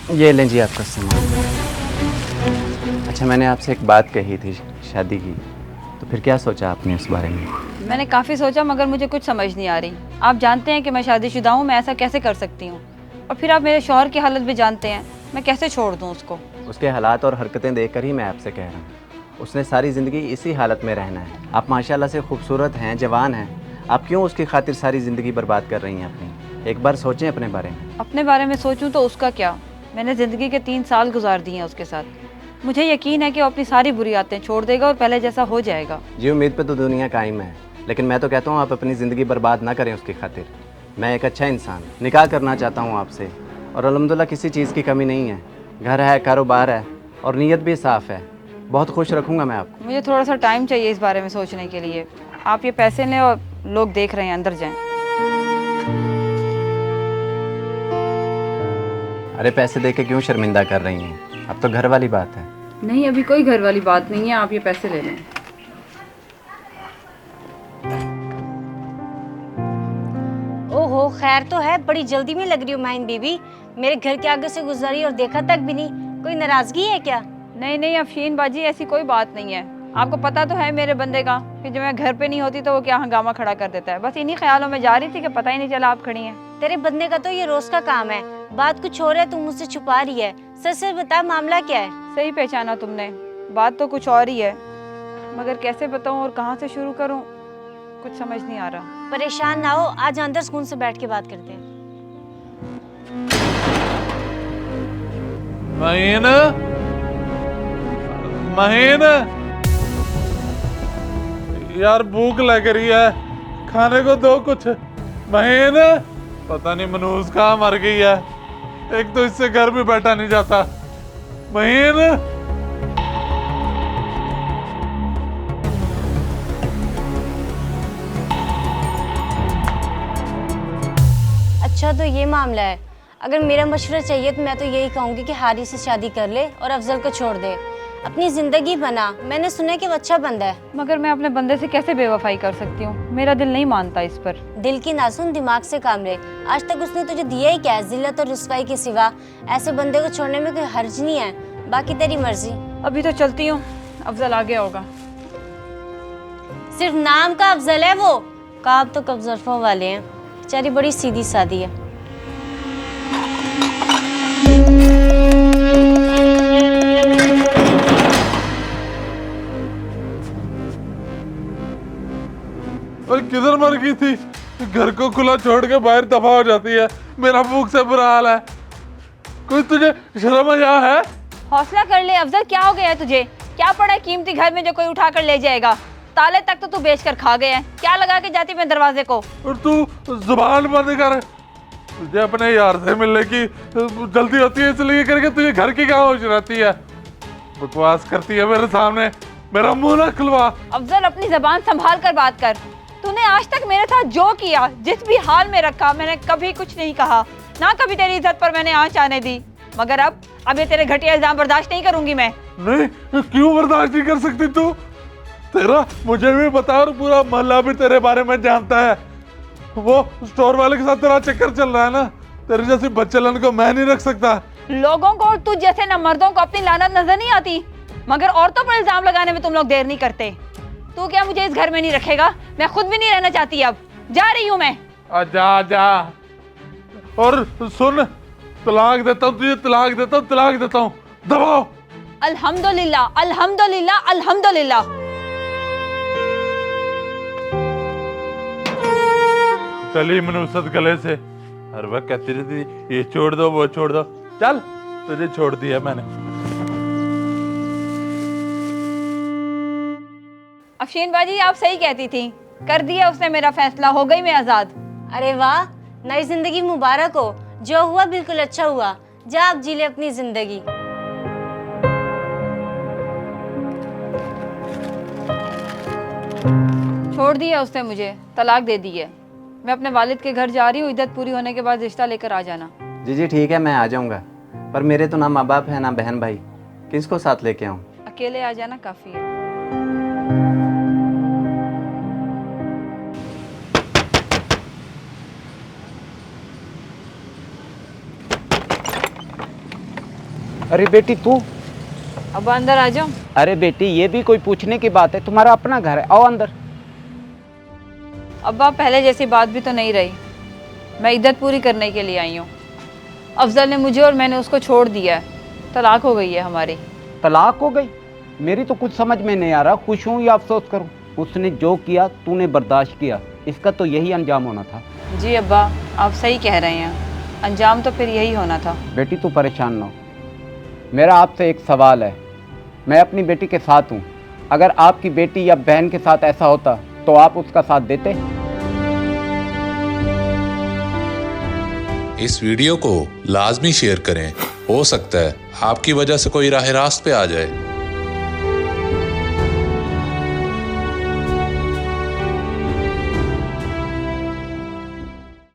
ये लें जी आपका सामान। अच्छा, मैंने आपसे एक बात कही थी शादी की, तो फिर क्या सोचा आपने इस बारे में? मैंने काफ़ी सोचा मगर मुझे कुछ समझ नहीं आ रही। आप जानते हैं कि मैं शादीशुदा हूँ, मैं ऐसा कैसे कर सकती हूँ? और फिर आप मेरे शौहर की हालत भी जानते हैं, मैं कैसे छोड़ दूँ उसको? उसके हालात और हरकतें देखकर ही मैं आपसे कह रहा हूँ। उसने सारी ज़िंदगी इसी हालत में रहना है। आप माशाल्लाह से खूबसूरत हैं, जवान हैं। आप क्यों उसकी खातिर सारी ज़िंदगी बर्बाद कर रही हैं अपनी? एक बार सोचें अपने बारे में। अपने बारे में सोचूं तो उसका क्या? मैंने ज़िंदगी के 3 साल गुजार दिए हैं उसके साथ। मुझे यकीन है कि वो अपनी सारी बुरी आदतें छोड़ देगा और पहले जैसा हो जाएगा। जी, उम्मीद पे तो दुनिया कायम है, लेकिन मैं तो कहता हूँ आप अपनी ज़िंदगी बर्बाद ना करें उसकी खातिर। मैं एक अच्छा इंसान निकाह करना चाहता हूँ आपसे, और अल्हम्दुलिल्लाह किसी चीज़ की कमी नहीं है। घर है, कारोबार है, और नीयत भी साफ़ है। बहुत खुश रखूँगा मैं आपको। मुझे थोड़ा सा टाइम चाहिए इस बारे में सोचने के लिए। आप ये पैसे लें और लोग देख रहे हैं, अंदर जाएं। अरे पैसे दे के क्यों शर्मिंदा कर रही हैं? अब तो घर वाली बात है। नहीं, अभी कोई घर वाली बात नहीं है, आप ये पैसे ले लें। ओहो, खैर तो है। बड़ी जल्दी में लग रही हो माइन बीबी। मेरे घर के आगे से गुजरी और देखा तक भी नहीं। कोई नाराजगी है क्या? नहीं नहीं अफशीन बाजी, ऐसी कोई बात नहीं है। आपको पता तो है मेरे बंदे का कि जब मैं घर पे नहीं होती तो वो क्या हंगामा खड़ा कर देता है। बस इन्हीं ख्यालों में जा रही थी कि पता ही नहीं चला आप खड़ी हैं। तेरे बंदे का तो ये रोज का काम है। बात कुछ और है, तू मुझसे छुपा रही है। सच सच बता, मामला क्या है? सही पहचाना तुमने, बात तो कुछ और ही है, मगर कैसे बताऊं और कहाँ से शुरू करूं, कुछ समझ नहीं आ रहा। परेशान ना हो, आज अंदर सुकून से बैठ के बात करते हैं। महीन, महीन, यार भूख लग रही है, खाने को दो कुछ। महीन, पता नहीं मनूस कहाँ मर गई है। एक तो इससे घर भी बैठा नहीं जाता। महीन, अच्छा तो ये मामला है। अगर मेरा मशवरा चाहिए तो मैं तो यही कहूंगी कि हारी से शादी कर ले और अफजल को छोड़ दे। अपनी जिंदगी बना। मैंने सुना है कि वो अच्छा बंदा है। मगर मैं अपने बंदे से कैसे बेवफाई कर सकती हूँ? मेरा दिल नहीं मानता इस पर। दिल की ना सुन, दिमाग से काम ले। आज तक उसने तुझे दिया ही क्या है, जिल्लत और रुसवाई के सिवा? ऐसे बंदे को छोड़ने में कोई हर्ज नहीं है। बाकी तेरी मर्जी। अभी तो चलती हूँ, अफजल आ गया होगा। सिर्फ नाम का अफजल है वो। काब तो कब्जरफों वाले हैं। बेचारी बड़ी सीधी सादी है। और किधर मर गई थी? घर को खुला छोड़ के बाहर दफा हो जाती है। मेरा भूख से बुरा हाल है। कोई तुझे शर्म या है? हौसला कर ले अफजल, क्या हो गया है तुझे? क्या पड़ा है कीमती घर में जो कोई उठा कर ले जाएगा? ताले तक तो तू बेच कर खा गया है। क्या लगा के जाती मैं दरवाजे को? और तू जुबान बंद कर। तुझे अपने यार से मिलने की जल्दी होती है, इसलिए करके तुझे घर की क्या होश रहती है? बकवास करती है मेरे सामने। मेरा मुंह ना खुलवा। अफजल अपनी जबान संभाल कर बात कर। तूने आज तक मेरे साथ जो किया, जिस भी हाल में रखा, मैंने कभी कुछ नहीं कहा, ना कभी तेरी इज्जत पर मैंने आंच आने दी। मगर अब ये तेरे घटिया इल्जाम बर्दाश्त नहीं करूंगी मैं। नहीं, क्यों बर्दाश्त नहीं कर सकती तू? तेरा मुझे भी बता, और पूरा मोहल्ला भी तेरे बारे में जानता है। वो स्टोर वाले के साथ तेरा चक्कर चल रहा है ना। तेरे जैसी बच्चलन को मैं नहीं रख सकता। लोगों को और तुझ जैसे न मर्दों को अपनी लानत नजर नहीं आती, मगर औरतों पर इल्जाम लगाने में तुम लोग देर नहीं करते। तू क्या मुझे इस घर में नहीं रखेगा? मैं खुद भी नहीं रहना चाहती, अब जा रही हूँ मैं। जा जा। और सुन, तलाक देता हूँ तुझे, तलाक देता हूँ, तलाक देता हूँ। दबाओ। अल्हम्दुलिल्लाह अल्हम्दुलिल्लाह अल्हम्दुलिल्लाह। गली मनुसत गले से हर वक्त कहती रहती, ये छोड़ दो, वो छोड़ दो। चल, तुझे छोड़ दिया मैंने। अफशीन बाजी, आप सही कहती थी। कर दिया उसने मेरा फैसला, हो गई मैं आजाद। अरे वाह, नई जिंदगी मुबारक हो। जो हुआ बिल्कुल अच्छा हुआ। जा अब जी ले अपनी जिंदगी। छोड़ दिया उसने मुझे, तलाक दे दी है। मैं अपने वालिद के घर जा रही हूँ, इद्दत पूरी होने के बाद रिश्ता लेकर आ जाना। जी जी ठीक है, मैं आ जाऊँगा। पर मेरे तो ना माँ बाप है ना बहन भाई, किसको साथ लेके आऊँ? अकेले आ जाना काफी है। अरे बेटी तू, अब अंदर आ जाओ। अरे बेटी ये भी कोई पूछने की बात है? तुम्हारा अपना घर है, आओ अंदर। अब्बा पहले जैसी बात भी तो नहीं रही। मैं इद्दत पूरी करने के लिए आई हूँ। अफजल ने मुझे और मैंने उसको छोड़ दिया है। तलाक हो गई है हमारी। तलाक हो गई? मेरी तो कुछ समझ में नहीं आ रहा, खुश हूँ या अफसोस करूँ? उसने जो किया तूने बर्दाश्त किया, इसका तो यही अंजाम होना था। जी अब्बा आप सही कह रहे हैं, अंजाम तो फिर यही होना था। बेटी तू परेशान ना हो, मेरा आपसे एक सवाल है। मैं अपनी बेटी के साथ हूँ, अगर आपकी बेटी या बहन के साथ ऐसा होता तो आप उसका साथ देते? इस वीडियो को लाजमी शेयर करें, हो सकता है आपकी वजह से कोई राह रास्त पे आ जाए।